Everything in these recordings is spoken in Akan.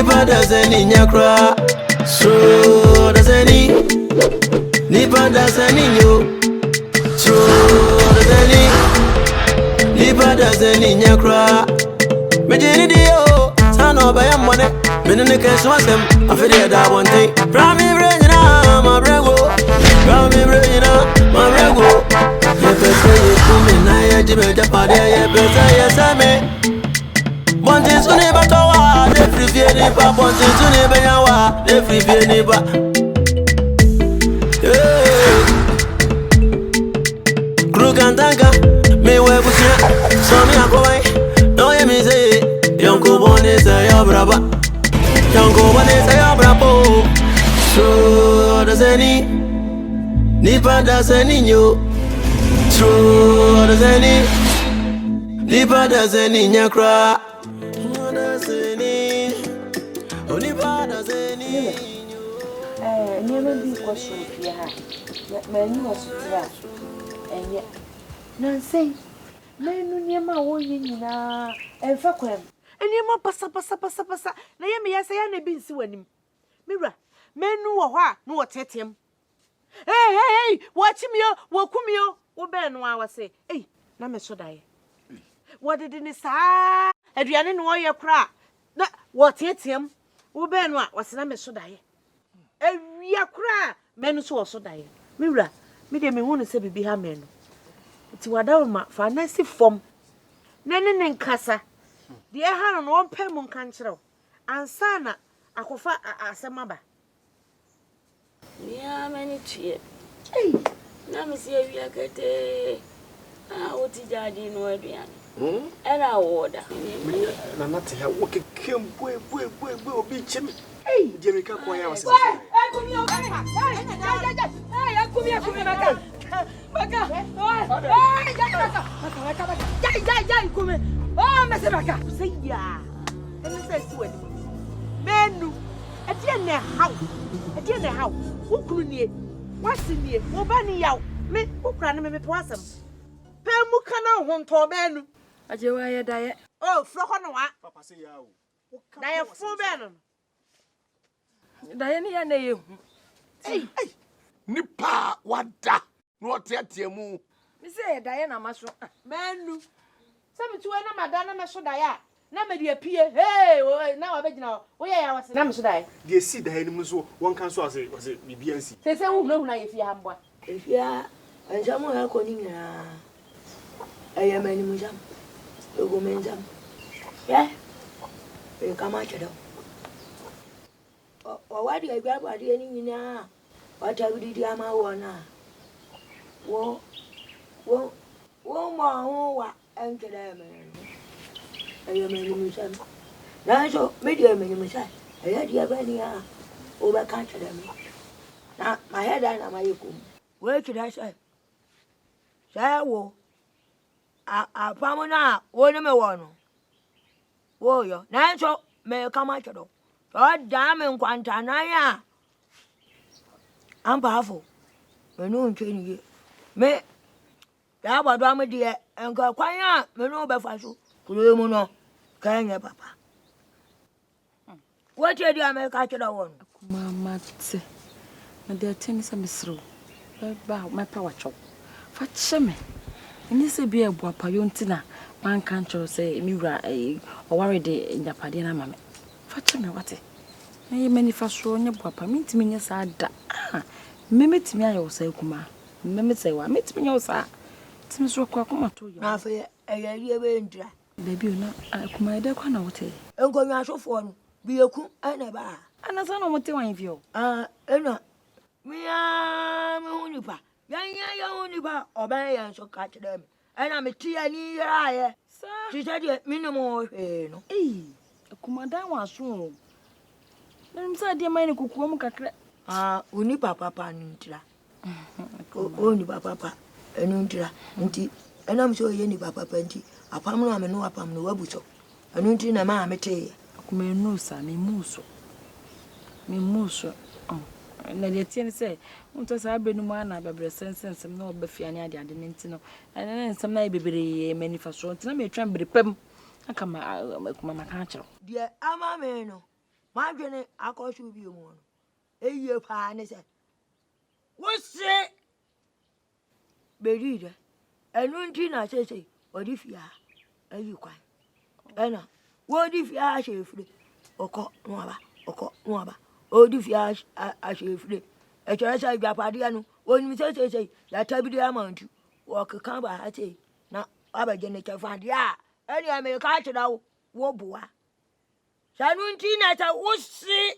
Nipa doesn't in your cry. So doesn't he? Nipa doesn't in you. So doesn't he? Nipa doesn't in your cry. Majini dio, son of a money. Minute cash was him. I feel that one thing. Prami Brena, my brego. Prami Brena, my brego. If I say you come in, I Jimmy Japadi, yes, I may. One thing to never tower, the free neighbor, one thing to never yawa, the free neighbor. Crook and tanker, me wear bushia, so me a go away. No, you me say, young Cobon is a brava. Young Cobon is a bravo. So does any Nipa does any you? So does any Nipa does any in your cry? Never be question here. Man, you was and yet none say, men near my own and fuck him. And you more passa. Naomi, I say, I never been seeing him. Mirror, men know what, no, at him. Hey, watch him, what come you, what Ben, I was say, hey, Nama should I. What did it say? Adrian, no, your cry. What hit him? What Ben, what was Nama should I? We are cry, men so also die. Mirror, me de me want to say be men. It's what I want for nasty form. Nene and Cassa. The air on one pemon cancer. And Sana, I could find a samaba. Yeah, many cheer. Hey, now me see we are getting. What did I do? No, Adrian. And I order. I'm not here. What can we be Jimmy? Hey, Jimmy can't quite answer. Hey, come here, come here, oh, Mr. Baka, say ya. And says to it. Menu, at the end how, who could near? What's in here? Who bunny out? Me, who cran me possum? Pemukana won't to menu. I do I diet. Oh, Flohonoa, Papa say you. Diet for Benham. Diana, you. Hey, Nipa, what da? What yet, you move? Say Diana must menu. Some to an Madonna Masodaya. Never dear Pierre. Hey, now I bet now. Where I was Namasodai. You see the animals one can was it BBNC. They say, oh, no, if you have one. If you are, and someone are calling, I am any museum. You go mention. Yeah, you come out. Or what do you grab at the enemy now? What I did, Yama, Whoa, more, and I am a museum. Now, so, medium museum. I had you any over country. Now, my head and my yokum. Where should I say? Say, whoa. A famina, one of one. Whoa, yo. Now, so, may come out. God damn in Quantanaya. I'm powerful. Me no ncheni ye. Me ya bado me de enka kwanya me no be faso. Kuro mu no kanya papa. What you do America chira won? Mama tse. Na de teni se mesro. Ba my power chop. Fa cheme. Ni se bi ebu apayo ntina man kan choro se mi wura o ware de nyapade na mame. Fa cheme wate. Na ye mani faso nya bu apa mi ntimi nya sa da. Memetimi ayo sa kuma. Memete wa metimi nya sa. Timi so kwa kuma to yo. Na fe eyari ebe ndra. Baby na kuma ede kwa na wote. Enko nya sofo no bi eku ana ba. Ana sa no mote wan fio. Ena mi ya me hunipa. Ya hunipa oban ya so ka kire me. Ena me ti ani yara ye. Sa. Ti se de minimum hwe no. Kuma dan wa so. Nem sa de mai ne kukuo mu kakra. Uni papa nintira. Oni papa enintira. Nti enam so ye ni papa nti apam no ame no apam no wabuso. Enu nti na ma amete. Kuma enu sa me muso. Na de tie ne se unto sa abenu ma na bebre sensensem na obafiane ade ade nti no. Na nsem na bebere manifesto nti na me twa bebre pam aka ma kuma maka akiro. De ama me no. my journey, I call you be one. A year pine said, what's it? Berida, and Nuntina say, what if you are? Are you quite? Anna, what if you are free? Or call Noaba, or call Noaba, or if you are free? A church I got Padiano, when you say, that I be the amount you walk a camber, I say, now, Abba Janet found, ya, and I may catch it out, Woboa. Sanuntina, I was see.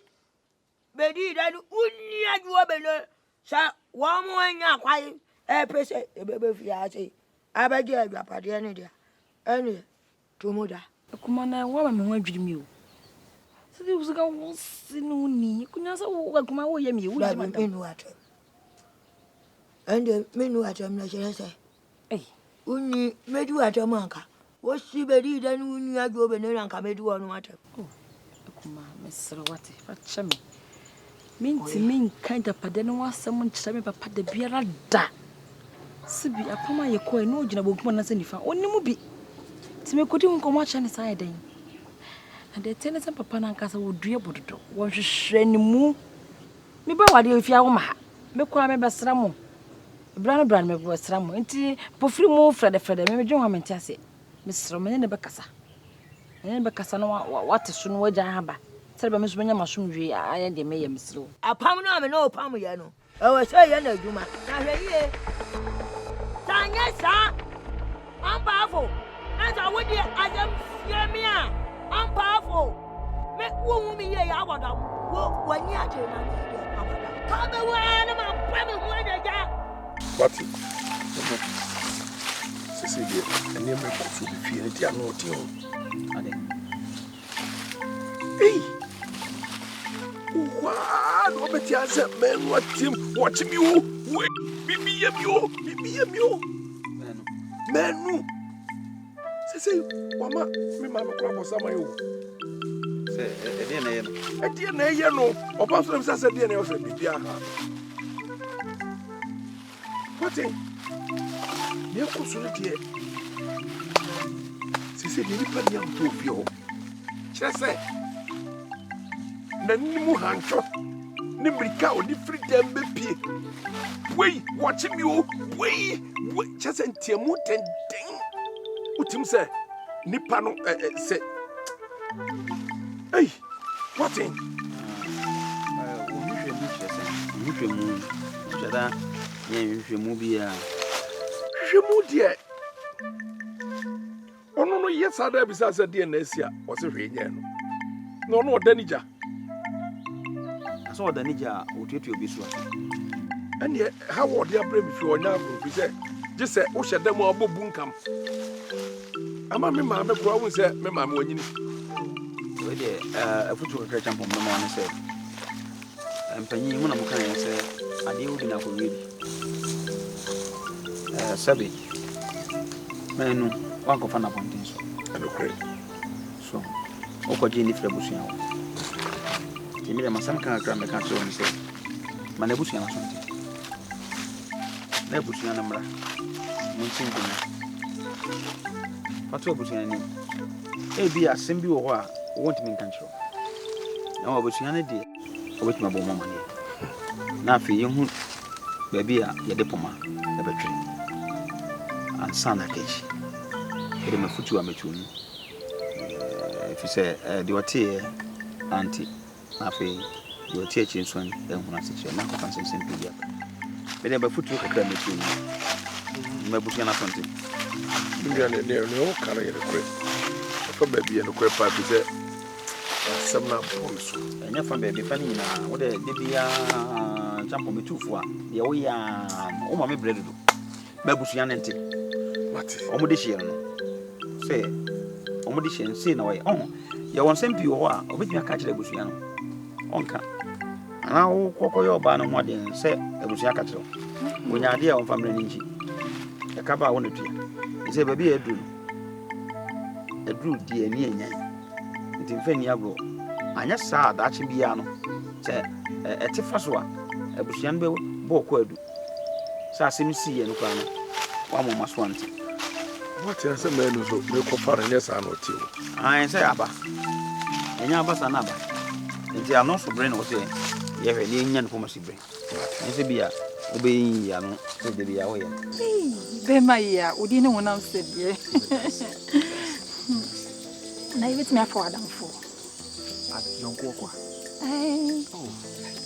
Bedi that unya juabele sa wa mo anya kwai pese ebebe fiase abaje agapade ene dia ene tomoda kuma na wa me ho adwiri mi o se di usuka wo sinu ni kunya sa wo kuma wo ye mi wo ji madam menu ato ende menu ato na chere se unyi medu ato manka wo si bedi that unya juabele na nka medu onu ato kuma mesra wate fa chame minti min kind of pade no wasam nkyerɛ me papa da biara da sibi apama ye koi no gina boguma na sanifa onimu bi ti me kodi nkomo acha ne sai dan and the tennis papa na nkasa wo due bododo wo hwehwɛ ni mu me ba wade ofia wo ma me kwa me besra mo bra no me besra mo nti pofiri mu frede me dwe ho mente ase me sra me ne bekasa no wate so no wagya haba Selba Miss Benya Masumri, I am the mayor, Miss Rowe. A palm and no palm, Yano. Oh, I say, Yana Juma. Now, here, yes, sir. I'm powerful. As I would, I am Yamia. I'm powerful. Make woman, I want to walk when you're doing it. Come away, I'm coming where they got. What? Cecilia, and you make food if you are not you. Hey! What? No better answer, man. What him? Watch me, wait. Bibi yamio. Menu. Say, Mama, me mama crab was sama you. Say, a dear, no. Or perhaps I said, dear, I said, Bibia. What thing? Near Consulate. She said, you put me on two of you. Just say. Nanimu hancho nimrika o di free dem be pie wey watch me o wey just entiemu tenden utim say nipa no say hey what thing nhwemu chada ye nhwemu bia nhwemu de ono no yesa da bisa say de na asia o se hwenye no no odanija so odanija otuetu obi so and ye how would you bring me for now be say just say o shede mo abobu nkam ama me ma me ko won say me ma me wanyini we de afutu kakra champo me ma ne say empanyi hu na muka ye say ade wo bi na ko ready sabi menu wa ko fa na pontin so and okay so o ko jini frebusia wo timire masam kan akra me kan so ni say manebusia na so na busia na mra muntin bi na pato busia ni e bi asem bi wo ho a won't me kan chiro na busia na de obetima bo mama ni na afi yehu ba bi a ye de poma e betwe ansana kechi e de mafutu a metuni fi se de wote anti na afi de wote echi nso en huna se che na ko kan sem bi ya bede ba futu kakra metuni mabusia na fonte ndia ne o kara ye kre fa ba bi e no kre pa bi se asem na bonso enya fa ba bi fa ni na wo de bia champo metufu a ye wo ya o ma me bread do mabusia nte mate o mo de hie no se o mo de hie nse na wo ye won sem bi wo a obetumi aka kire busia no onka ana wo kokoyo ba no mo de se abusia aka kire wonya ade a won family ni nji e ka ba wo na tua se ba bi edru di ani enyan nti mfa ni agro anya saa da achi bia no se etifa so a abusia no be bo ko adu sa asem si ye no kwa no wa mo maso ante what you say me no so me ko fara ne sa no ti o ai se aba enya aba sa na aba nti ano so brain wo say ye hwe ne nya no pharmacy brain ne se bia obeyi ya no se de bia wo ye be ma ya odi ne wona se de na yibit me afọ adamfo at yonko kwa oh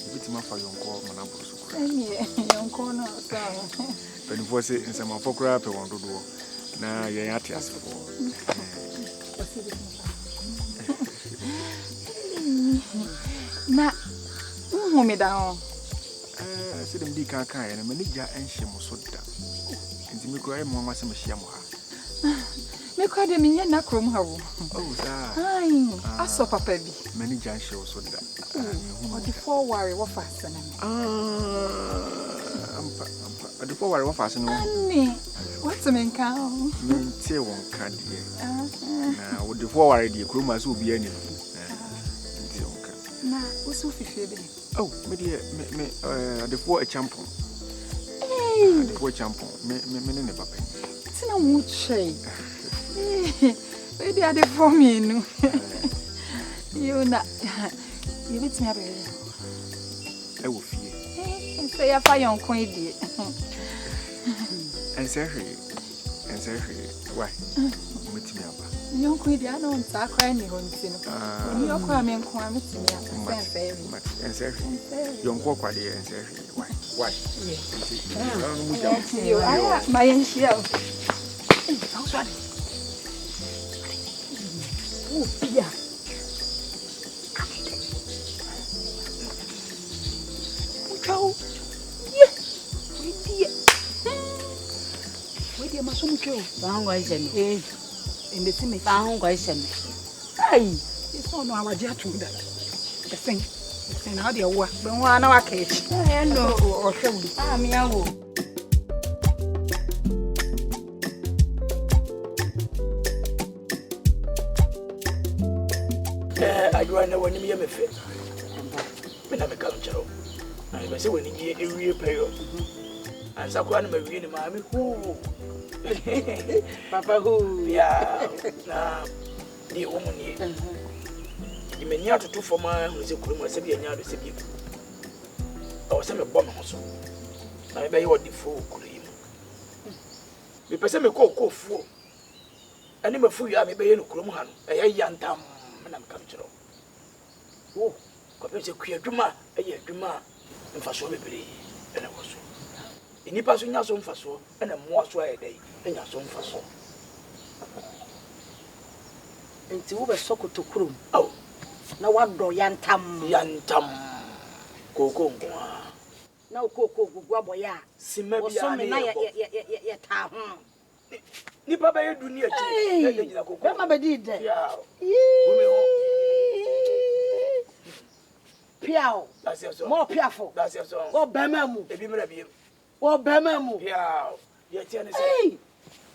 yibit me afọ yonko mana burusu kwa yonko no so pani fo se nsema afọ kura pe won dodo na ye ya ate asefo na me da se dem di kan kan na manija enhye mo so da nti me kura e mo ma se me hia mo ha me kwa de minye na krom ha wo oh sa ai aso papa bi manija enhye wo so da o di for worry wo fa sana me ampa o di for worry wo fa sana ani what me nka me ntie won ka de na o di for worry de kuro ma so obi ani ntie won ka na wo so fife be oh me the for a champion the for champion me ne papa tina mu chei we dey the for me no you na you bit me abi e wo fie say ya fa yon kon die en say why metimi aba yon kon die ana on ta kwa ni ho ntino ni okwa me nko a metimi aba en say yon ko kwa de en say why yeah my enshia oh pia Mucho. Yeah. We dia maso mucho. Bango aisheme. Embeti me. Bango aisheme. Ai, eso no awaje atunda. Efen. Na dia wo. Ben wa na wa ka echi. No, o hwe mi awo. Adwa na wani me mefe. Me na me ka nchero. Ai be se wani die ewie payo. Ansa kwa na mawie ni maami hu. Papa hu. Ya. Na di omu ni. Di me nya tutu foma hu se kuru mo se bi nya do se bi. O se me bom ho so. Na me be yo di fo kuru yi. Me pese me ko fu. Ani mafu ya me be ye no kuru mo ha no. E ya ntam. Na me ka nchero. Oh, ko pe se ku adwuma e adwuma mfaso bebre ena woso inipa so nya so mfaso ena mo so ayedai enya so mfaso Enti wo be sokoto kurom oh na wado yantam koko ngwa na koko gugu aboya sima bia na me na ya ta ho nipa ba ye dunia chi ya jira koko be ma be di de ya umi ho piao mo piafo that's your song o bemamu ebi mra biem o bemamu ya ye tie ne se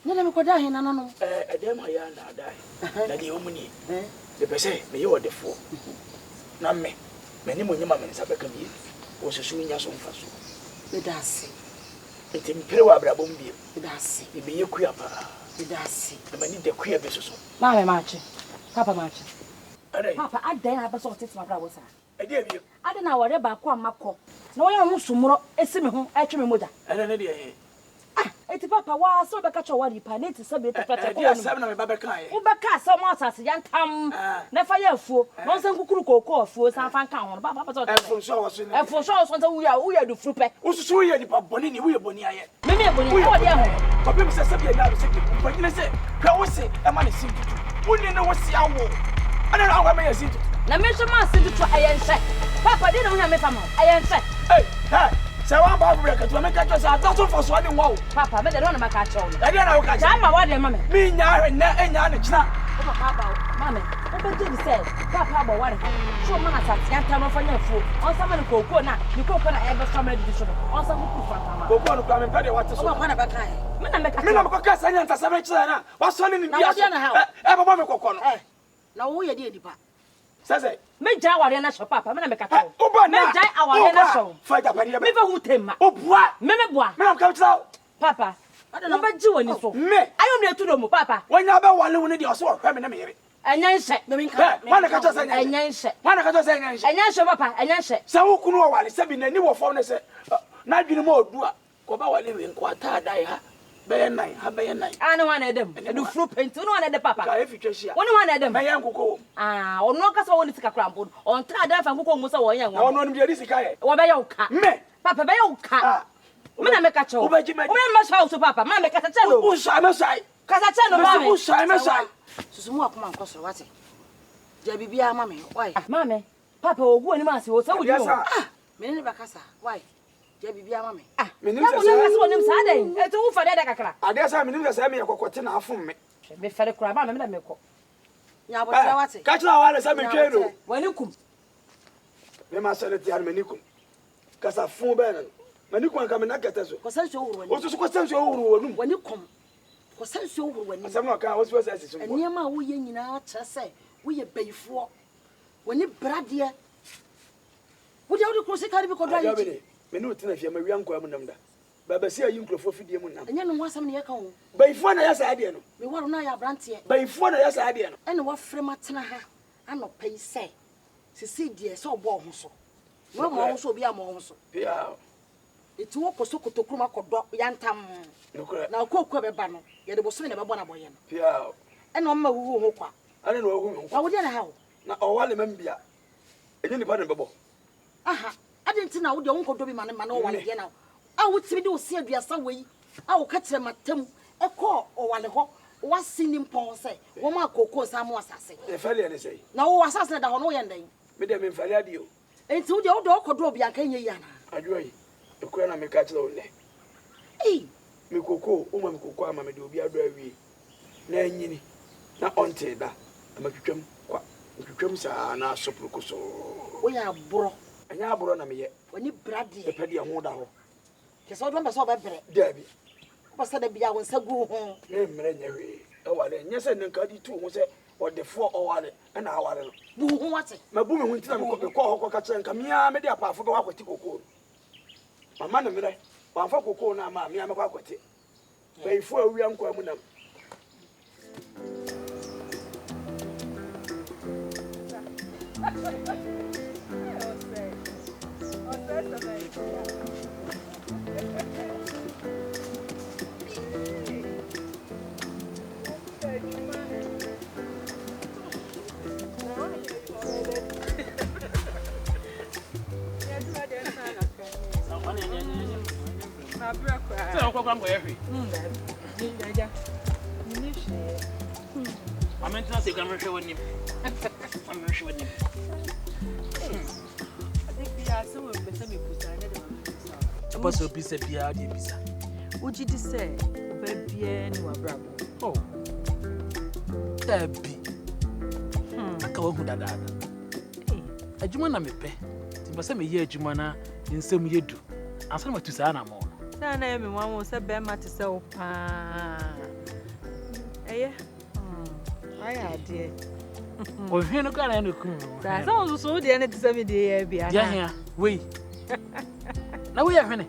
na me koda hin na no edem ha ya na dai na de omuni de pese me ye odefo na me ni mo nyima me nsa beka bi o susu nya so mfaso be dasi enti mpere wa abrabom bi be dasi be ye kuya pa be dasi na mani de kuya be susu ma me mache papa mache adai papa adai na be so tete ma bra wo sa ade bi ade na wore ba ko amakọ na wo ya ho sumro esi me ho atwe me moja ana na de ye eti papa wa so be ka cho wari pa ne ti se be tepete ko ade asam na me baba kan ye wo be ka so mo asase yantam na fa ya afuo no se nkukuru kokọ afuo san fa kan ho papa so efo so wo so ni efo so so wo ya du frupe ususu ye ni pa boni ni wo ye boni aye me me boni ko de ho papa mi se sabi ya do se ki ko nyine se kwa wo se e ma ne sim tutu woni ne wo se awo ana na wo ma ye sim tutu na me so ma se tutu ayense papa de na wo ya me fama ayense hey se wa ba break to me ka cho sa ta so for so ni wo papa me de na ma ka cho no ade na wo ka ja ma wa de ma me mi nya hwe na enya ne kina papa ba mama o be je say papa ba wa de so ma na sa yantam no fanya fu on sa ma ni koko na e be so ma di so on sa ku fa ma koko no kwa me pede wate so papa na be kan me na me ko ka sa nya ntasa me kira na wa so ni bia so e baba me koko no na wo ye de edipa sase me ja aware na so papa me na me kaka me ja aware na so fa ja pade me fa hu tema o bua me bua me na ka kira papa no ba ji woni so me ayo me etu do mu papa wonya ba wale woni de o so hwe me na me yere Enyanse. Mana ka to say enyanse. Mana ka to say enyanse. Enyanse papa, enyanse. Sa wo kunu o wale se bi na ni wo fo ne se na dwene ma odu a ko ba wale we nko ata dai ha be nan ha be nan. Ane wan edem. Edu fru paint. Ono wan edem papa. Ka e fitwa hia. Ono wan edem. Me yan kokko. Ono ka so woni sika krampo. On tra da fa kokko mu se wo yan wo. Ono nim de sika ye. Wo be ye uka. Me. Papa be ye uka. Me na me ka cho. Wo be ma sha so papa. Ma me ka cha no. Wo sha me sai. Ka cha no ma me. Wo sha me sai. Susu mu akoma nko so wate. Ja bibia ma me. Why? Ma me. Papa ogu ani ma se wo se wo di no. Me ne ba kasa. Why? Ja bibia ma me. Me nim se se wonim sa den. Etu wo fa de kakra. Ade sa me nim se me yekokote na afom me. Me fere kura ma me na me ko. Nya abotia wate. Ka tla wale sa me twe no. Wani kum. Me ma sele ti ar me nikum. Kasa fun be na. Me nikum ka me na kete so. Ko san so wuru wani. O so ko san so wuru wonum. Wani kum. Ko san so wuru wani. Asam no ka wo so se so. Enia ma wo ye nyina kire se wo ye bayifo. Wani brade. Wo de wo ko se kare bi ko do ayi. Me no tina fia ma wi anko am nam da. Baba si ayi nkrofo fidie mu nam. Enya no wasam ne ye ka wo. Bayifo na ya sa ade no. Me waro na ya brante. Bayifo na ya sa ade no. Ene wa frem atena ha. Anopa yi se. Sisi die se obo ho so. Wo mo ho so obi am ho so. Ya. Eti wo koso kotokuru makodo yantam. Na okokwa beba no. Ye de bosome na bebo na boye no. Ya. Ene o ma wuwu ho kwa. Ane no wo hu. Wa wo de na ha wo. Na o wale mambia. Enye ni pa na bebo. Aha. Adenti na wo de wonkodo bi ma no wale de na. A wo tibi de o si aduasa wei. A wo ka kire matam. E ko o wale ho. Wa sini mpon se. Wo ma kokko sa mo asase. E fale ne sei. Na wo asase na da ho no ye ndan. Me de me fale ade o. Enti wo de wo do okodo obi anka nye yana. Adwoyi. E ko na me ka kire o le. Me kokko, o ma me kokko ama me de obi ado awie. Na anyini. Na onte da. Amatwetwam kwa. Twetwam sa na asopro koso. Wo ya aburo. Anya aburo na me ye. Wani brade. E pede ho da ho. Ke so do mbe so be bere. Dabi. Ko sa da bia won sa gu ho. Ne mre nya hwe. E wale nya se nka di tu ho se o de fo o wale na awale no. Bu ho wate. Mabu me hu ntina me ko ho ko ka kire nka mia me de apafo be wakwati kokko. Mama na mre. Wa fa kokko na ma mia me kwa kwati. Bayifo awi anko amunam. Apostle Bisa Pia de Bisa. Would you say, baby, and you are bravo? Oh, that be. I can't hold that. A Jumana me pay. Timber me here, Jumana, in some year do. I saw my two son. Then I am one was a bear matter so. Eh, I dear. Or here no gun and cool. That's also the end of the 7 day. Yeah, wait. Now we are honey.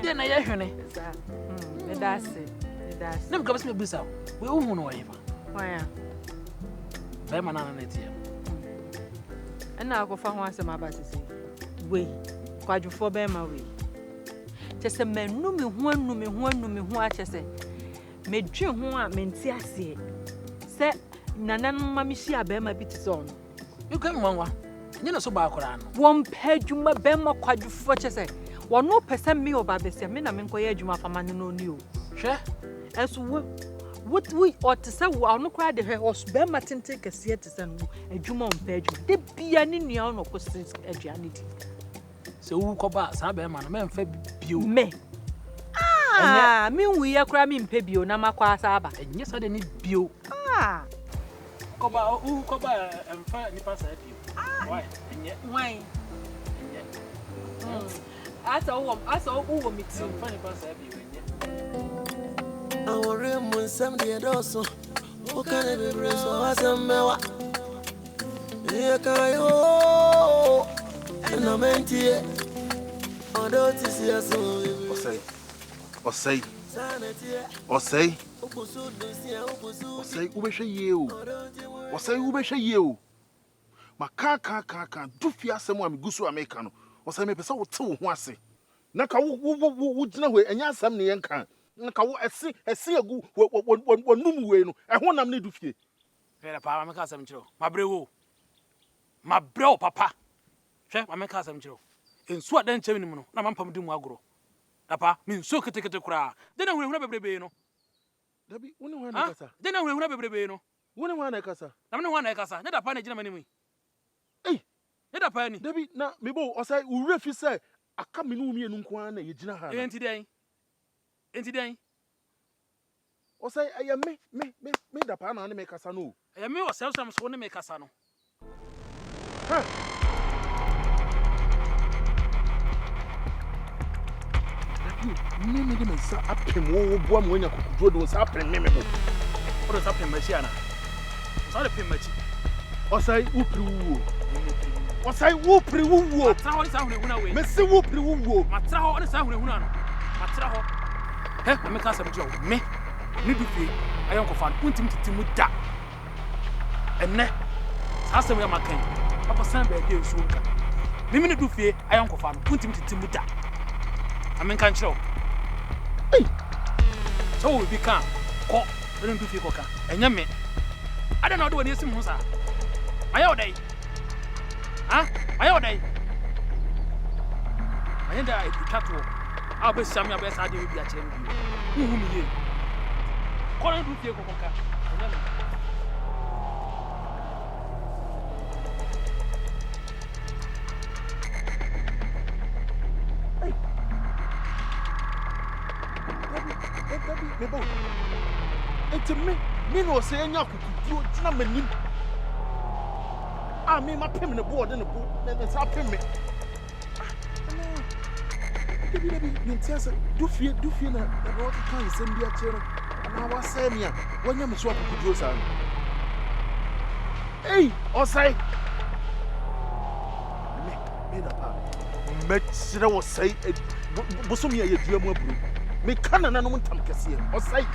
Then I am honey. That's it. That's them comes me Bisa. We all know whatever. Why? Them an here. And now go find one some about to say. We, quadruple bear my way. Just a man, no me one, I just say. Me dream one, mentia say. Say, Nana, mammy, she a bear my bit on. You come one. You know so bad. One page you my bema quadruple say. One no person me or Babes, I mean, I'm inquired you my family no new. Sure. As what we ought to say, I'll not cry the hair or spare my tin take a theatre and a Jumon page. The piano no questions a janity. So who call back Sabbath man, Fabio me. Ah, me we are cramming Pebio, Namaqua Saba, and yes, I didn't bio. Ah, Coba, who coba and fire the pass at you. Why? And yet, why? I saw who me too funny pass at you. Our room was some day also. What can I be brave? So I said, Mewa. Here can you? And I'm empty. Although this is so. Or say, Osei ubeshe yeo. Osei ubeshe yeo. Maka do fi asem a megusu America no. Osei me pesa wo te wo ho ase. Na ka wo gina we enya asem ne yenka. Na ka wo esi agu wonum we no. E ho nam ne du fie. Pera pa America asem chiro. Mabreo papa. Hwe America asem chiro. Ensu adan chemi nim no. Na mampam di mu agoro. Papa, min so kete kura. Dena huna bebrebe no. Dabi, woni wana kasa. Dena huna bebrebe no. Woni wana kasa. Na me wana kasa. Ne da pa na gina mani mu. Eh, ne da pa ni. Dabi, na mebo osai ure fi say aka me no mienu nko an na ye gina ha. Enti den. Osai aya me da pa na ne me kasa no. Aya me osai so ne me kasa no. Ha. Me dem sa apem wo boa mo nya kokudro do sa apem me bo. Odo sa apem machi ana. Sa de apem machi. Osai upri wuwo. Osai upri wuwo. Matra ho sa huna we. Me se upri wuwo. Matra ho sa huna no. Matra ho. He, me ka sa mjo. Me du fi ayon ko fan untim titimu da. Enne. Sa asem ya makan. Papa san be dey so nka. Me du fi ayon ko fan untim titimu da. Amen kan chiro. Hey. So we become ko, we don't do fi ko ka. Enya me. Ada na do wani esim ho sa. Ayo dai. Ha? Ayo dai. Anya da e twatwo. A be siam ya be sa de bi a kire bi. Hu mi ye. Ko na do fi ko ka. Enya me. Mebo. Enti me no say enya kokuduro tina manim. Ah me ma pem ne board ne bo ne sa pem me. Debi ntiasa do fie na e wo ka nsem bia kire no. Na wa say me a wonya me so kokuduro sa no. Hey, osai. Me da pa. Me sire wo say bosom ya yedua mu aburu. Me kana na no ntam kese osai.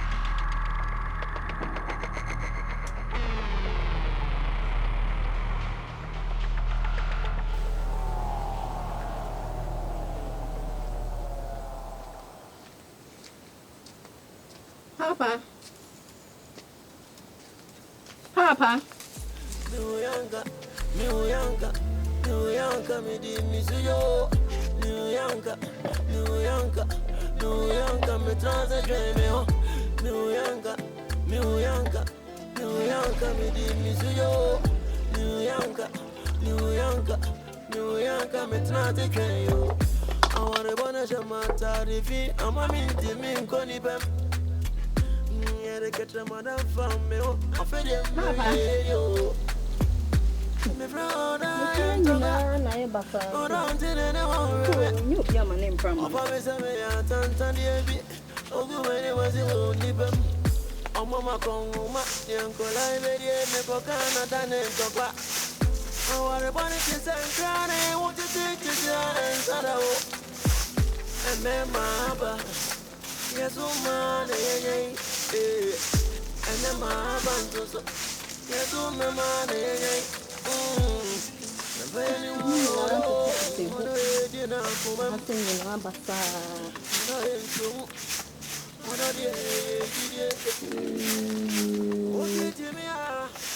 Papa. New York, me di misuyo. New York, me transa dream yo. New York, me di misuyo. New York, me transa dream yo. I wanna bona shamata rifi, ama minti minkoni pem. Yere ketra madam fame yo, afede me yo. Me brother, na e bafa. You ya my name from. Papa say me ya tanta die. Ogu me was you ni bem. O mama konuma, yanko lai be die me pokana tane topa. O ware boni tisen krane, what you think is ya ensada o. E me maba. Yesu man ye. E me maba ntoso. Yesu me man ye.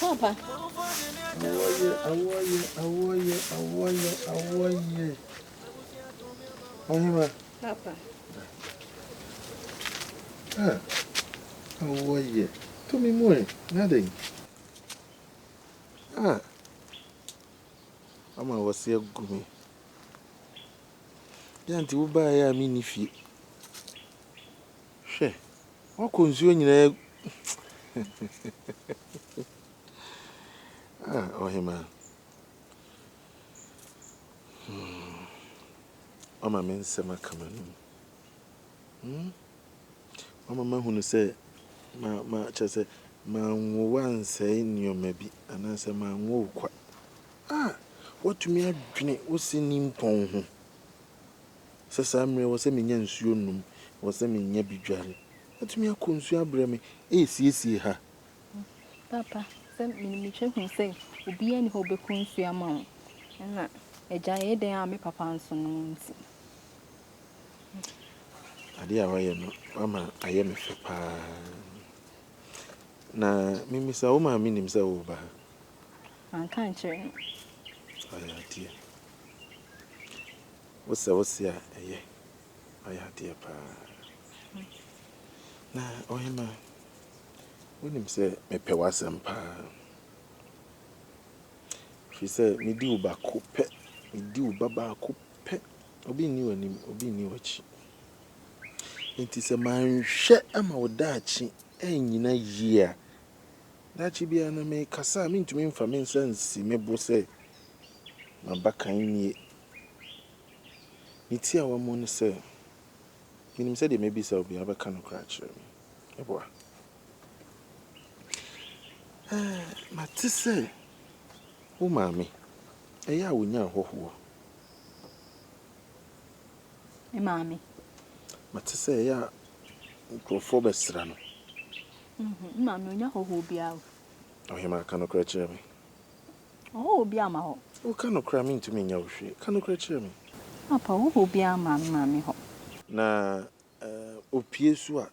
Papa. Papa. To me more, nothing. Ama wasi agumi. Yanti wo ba ya mi ni fie. Hwe. Wako nsuo nyina. Ohima. Ama men sema kamanu. Ama mahunu se ma chese ma nwo wansai nyoma bi anase ma nwo kwa. What me adwene wo se nimpon ho. Sesa mre wo se menya nsuo num, wo se menya bidware. Let me consume breme. See her. Papa, send me who say, will be any hope consume amount. And that a giant day army papa and son. Adia, why no, Mama, I am a papa. Na, me miss a woman, mean himself over. I can't share. I dear. What's here? I had dear pa. Na, oh, him, when him say, me pay was pa. She said, me do ba coupe, me do baba coupe. Obi new and him, obi new watch. It is a man shed am our dachi, and in a year. That she be an me cassa mean to me for me sense, me bosse. My back in ye. It's here one morning, sir. He said it may be so, be a kind of cratch. A boy. My sister, oh, mammy, a ya will know who. Mammy. But to say, ya, Crophorbus run. Mammy, you know who be out. Oh, him, I cannot cratch me. Oh, be a ma. Oh, cannot cram into me, no, she cannot cratch me. Papa, who be a mammy. Na, Opiesua,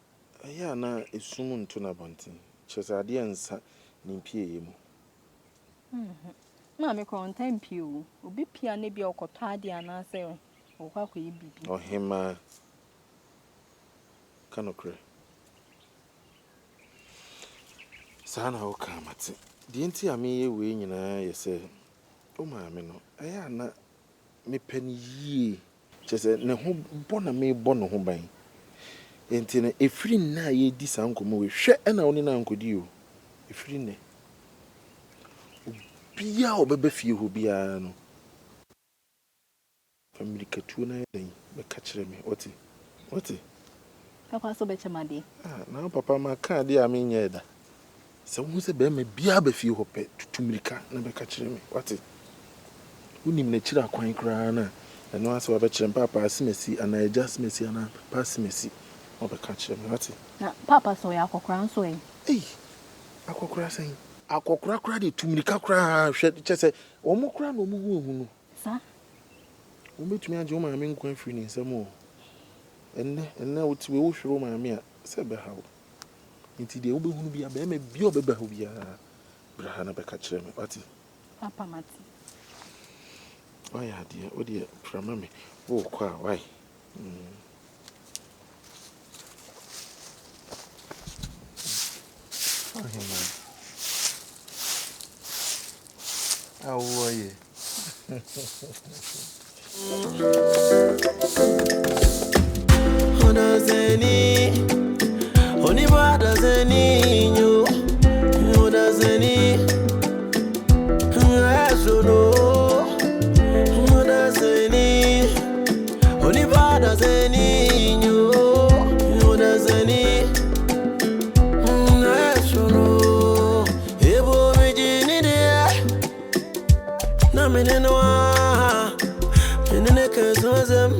ya na a summon to Nabontin. Chesadians, Nimpie. Mammy, contempt you. Will be piano be or cotadi and answer. Or how could you be? Oh, him, cannot cry. Sana o kamati. The enti ame we nyina ye se. O ma me no. Aya na me pen yie. Chese ne ho bona me bono ho ban. Enti na efiri na ye di sankomo we hwe na oni na ankodi o. Efiri ne. Bia obebe fie ho bia no. Family katu na ye be ka kire me. Oti. Papa so beche made. Na papa ma ka dia me nya da. Se wo se be me bia ba fie ho pe tutumrika na be ka kire me. Oti. Unim na kira kwan kra na. Eno ase wa be kire papa asimesi ana adjust mesi ana pasimesi. O be ka kire me. Oti. Na papa so ya akokra so en. Akokra sen. Akokra kra de tumrika kra hwe chese wo mo kra no mo hu no. Sa? Wo betumi age wo ma me nkwan firi ni nsam o. Enne uti we wo hwero ma me a se be hawo. Nti de wo be hunu bia be me bia obebe hawo bia. Bra na be ka kire me. Oti. Papa mati. Why dear, oh dear, from me. Oh, qua, why? Oh, man. How are you? Does any only what does any you? Who does any? I should know. Who does any? Only what does any you? Who does any? I should know. Ebo Virginia. Na menenoa. Menene kesozem.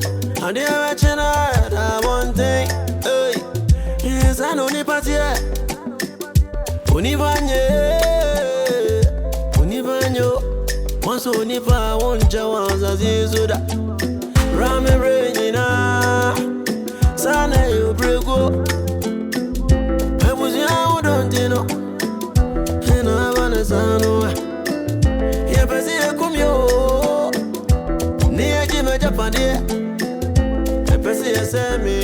And the action I want thing, hey, yes, I know the party. Univanyo, once Univa won't jawans as you that. Rame Renina, Sana, you brego. I was young, don't you know? And I want to say, yeah, but see, I come yo near Jimmy Japan. Say me